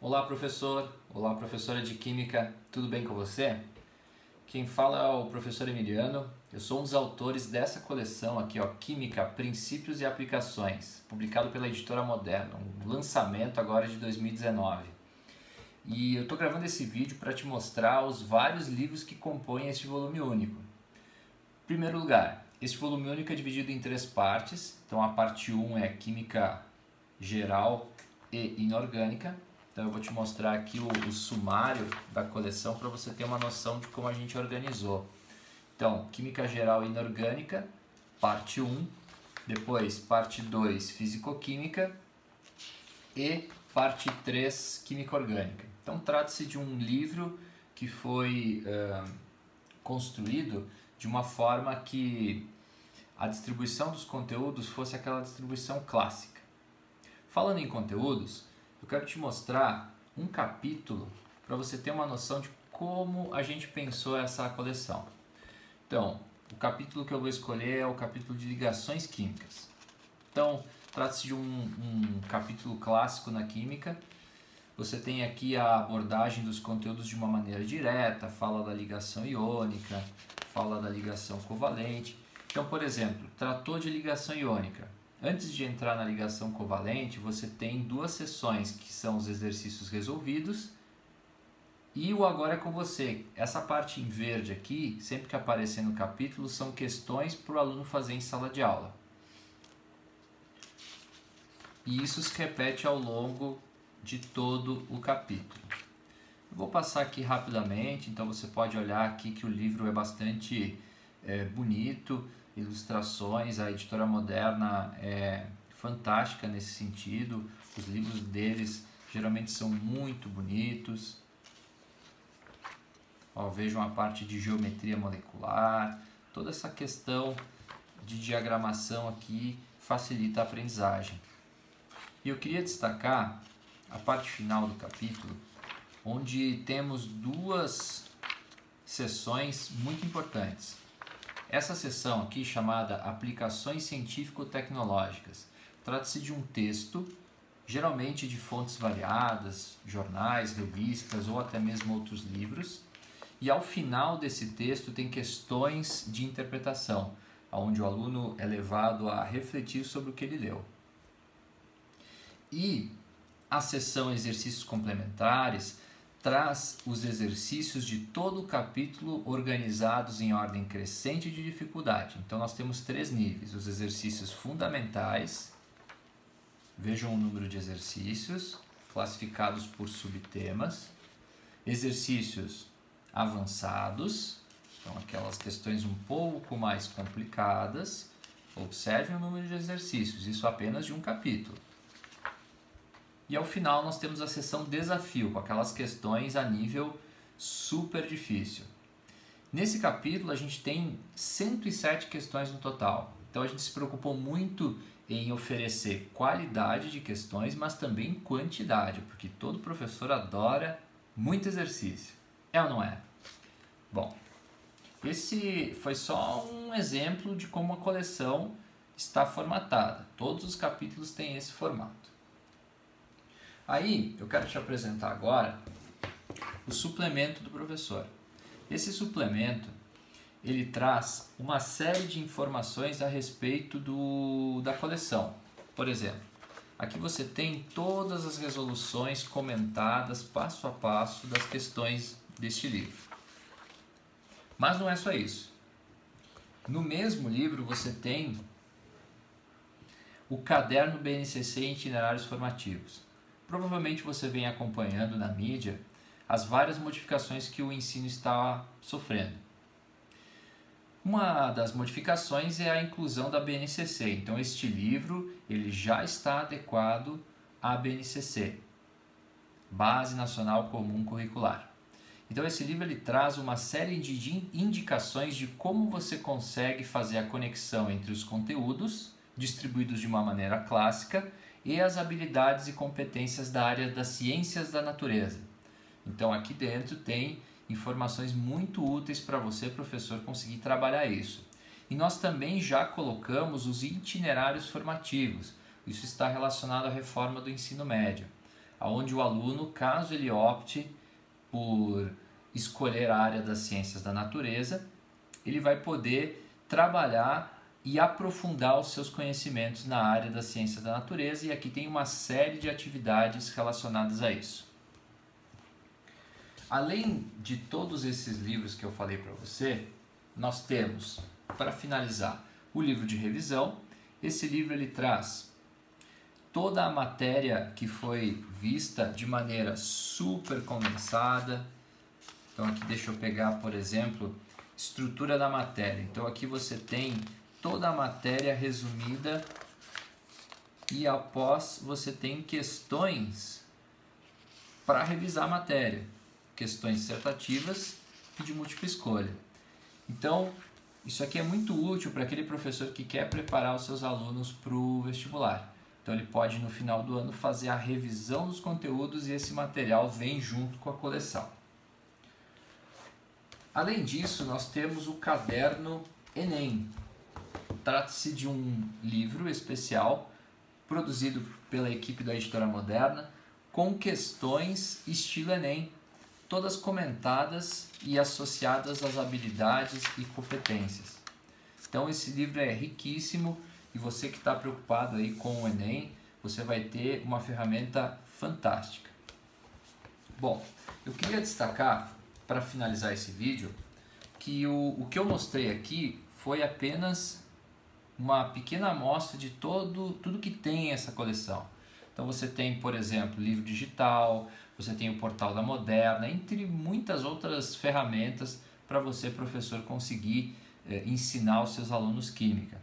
Olá, professor. Olá, professora de Química. Tudo bem com você? Quem fala é o professor Emiliano. Eu sou um dos autores dessa coleção aqui, ó, Química, Princípios e Aplicações, publicado pela Editora Moderna, um lançamento agora de 2019. E eu estou gravando esse vídeo para te mostrar os vários livros que compõem este volume único. Em primeiro lugar, este volume único é dividido em 3 partes. Então a parte 1 é Química Geral e Inorgânica. Então eu vou te mostrar aqui o sumário da coleção para você ter uma noção de como a gente organizou. Então, Química Geral e Inorgânica, parte 1, depois parte 2, Físico-Química e parte 3, Química Orgânica. Então trata-se de um livro que foi construído de uma forma que a distribuição dos conteúdos fosse aquela distribuição clássica. Falando em conteúdos, eu quero te mostrar um capítulo para você ter uma noção de como a gente pensou essa coleção. Então, o capítulo que eu vou escolher é o capítulo de ligações químicas. Então, trata-se de um capítulo clássico na química. Você tem aqui a abordagem dos conteúdos de uma maneira direta, fala da ligação iônica, fala da ligação covalente. Então, por exemplo, tratou de ligação iônica. Antes de entrar na ligação covalente, você tem 2 sessões que são os exercícios resolvidos e o Agora é com você. Essa parte em verde aqui, sempre que aparecer no capítulo, são questões para o aluno fazer em sala de aula. E isso se repete ao longo de todo o capítulo. Eu vou passar aqui rapidamente, então você pode olhar aqui que o livro é bastante bonito, ilustrações, a Editora Moderna é fantástica nesse sentido, os livros deles geralmente são muito bonitos. Ó, vejam a parte de geometria molecular, toda essa questão de diagramação aqui facilita a aprendizagem. E eu queria destacar a parte final do capítulo, onde temos 2 sessões muito importantes. Essa sessão aqui, chamada Aplicações Científico-Tecnológicas, trata-se de um texto, geralmente de fontes variadas, jornais, revistas ou até mesmo outros livros, e ao final desse texto tem questões de interpretação, onde o aluno é levado a refletir sobre o que ele leu. E a sessão Exercícios Complementares traz os exercícios de todo o capítulo organizados em ordem crescente de dificuldade. Então nós temos 3 níveis, os exercícios fundamentais, vejam o número de exercícios, classificados por subtemas, exercícios avançados, então aquelas questões um pouco mais complicadas, observem o número de exercícios, isso apenas de um capítulo. E ao final nós temos a seção desafio, com aquelas questões a nível super difícil. Nesse capítulo a gente tem 107 questões no total. Então a gente se preocupou muito em oferecer qualidade de questões, mas também quantidade, porque todo professor adora muito exercício. É ou não é? Bom, esse foi só um exemplo de como a coleção está formatada. Todos os capítulos têm esse formato. Aí eu quero te apresentar agora o suplemento do professor. Esse suplemento ele traz uma série de informações a respeito da coleção. Por exemplo, aqui você tem todas as resoluções comentadas passo a passo das questões deste livro. Mas não é só isso. No mesmo livro você tem o caderno BNCC e itinerários formativos. Provavelmente você vem acompanhando na mídia as várias modificações que o ensino está sofrendo. Uma das modificações é a inclusão da BNCC. Então este livro ele já está adequado à BNCC, Base Nacional Comum Curricular. Então esse livro ele traz uma série de indicações de como você consegue fazer a conexão entre os conteúdos distribuídos de uma maneira clássica e as habilidades e competências da área das ciências da natureza. Então aqui dentro tem informações muito úteis para você, professor, conseguir trabalhar isso. E nós também já colocamos os itinerários formativos. Isso está relacionado à reforma do ensino médio. onde o aluno, caso ele opte por escolher a área das ciências da natureza, ele vai poder trabalhar e aprofundar os seus conhecimentos na área das ciências da natureza, e aqui tem uma série de atividades relacionadas a isso. Além de todos esses livros que eu falei para você, nós temos, para finalizar, o livro de revisão. Esse livro ele traz toda a matéria que foi vista de maneira super condensada. Então aqui deixa eu pegar, por exemplo, estrutura da matéria. Então aqui você tem toda a matéria resumida e após você tem questões para revisar a matéria, questões dissertativas e de múltipla escolha. Então isso aqui é muito útil para aquele professor que quer preparar os seus alunos para o vestibular. Então ele pode no final do ano fazer a revisão dos conteúdos e esse material vem junto com a coleção. Além disso, nós temos o caderno Enem. Trata-se de um livro especial produzido pela equipe da Editora Moderna com questões estilo Enem, todas comentadas e associadas às habilidades e competências. Então esse livro é riquíssimo e você que está preocupado aí com o Enem, você vai ter uma ferramenta fantástica. Bom, eu queria destacar, para finalizar esse vídeo, que o que eu mostrei aqui foi apenas uma pequena amostra de tudo que tem essa coleção. Então você tem, por exemplo, livro digital, você tem o portal da Moderna, entre muitas outras ferramentas para você, professor, conseguir ensinar os seus alunos química.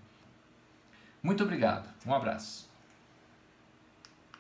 Muito obrigado, um abraço.